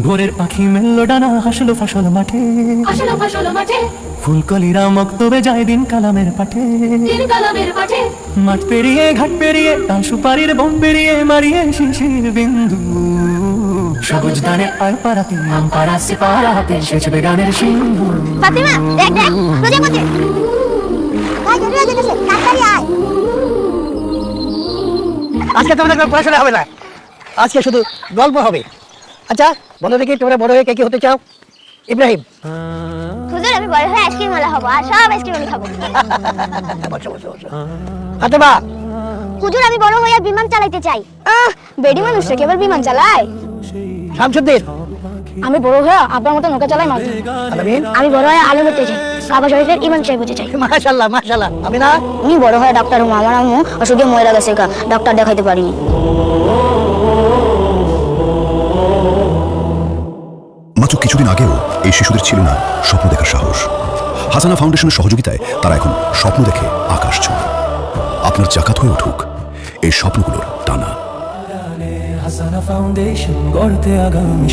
ভোরের পাখি মেললো ডানা, হাসলো ফসল মাঠে, ফুলকলিরা মক্তবে যায় দিন কালামের পাঠে। মাঠ পেরিয়ে ঘাট পেরিয়ে তাল সুপারির বন পেরিয়ে মারিয়ে শিশির বিন্দু, সবুজ ধানে আর পারাতে আম পাড়াচ্ছে পাড়া হাতে সেচবে গানের সিন্ধু। ফাতিমা দেখ দেখ প্রজাপতি ভাই জরুরি যেতেছে তাড়াতাড়ি আয়। আজকে তোমাদের কোনো পড়াশোনা হবে না, আজকে শুধু গল্প হবে। আচ্ছা বলো দেখি তোমরা বড় হয়ে কে কি হতে চাও? ইব্রাহিম। হুজুর আমি বড় হয়ে আইসক্রিম ওয়ালা হব, আর সব আইসক্রিম আমি খাবো। বসো বসো বসো। ফাতেমা। হুজুর আমি বড় হয়ে বিমান চালাতে চাই। বেডি মানুষটা কেবল বিমান চালায়? শামসুদ্দিন। আমি বড় হয়ে আপনার মতো নৌকা চালাই মাঝে। আলামিন। আমি বড় হয়ে আলেম হতে চাই, কাবা শরীফের ইমাম সাহেব হতে চাই। মাশাআল্লাহ মাশাআল্লাহ। আমি না আমি বড় হয়ে ডাক্তার হবো, আমার আম্মু অসুখে মরে গেছে, ডাক্তার দেখাইতে পারিনি। মাত্র কিছুদিন আগেও এই শিশুদের ছিল না স্বপ্ন দেখার সাহস। হাসানা ফাউন্ডেশনের সহযোগিতায় তারা এখন স্বপ্ন দেখে আকাশ ছোঁয়। আপনার জাকাত হয়ে উঠুক এই স্বপ্নগুলোর টানা। হাসানা ফাউন্ডেশন গড়তে আগামী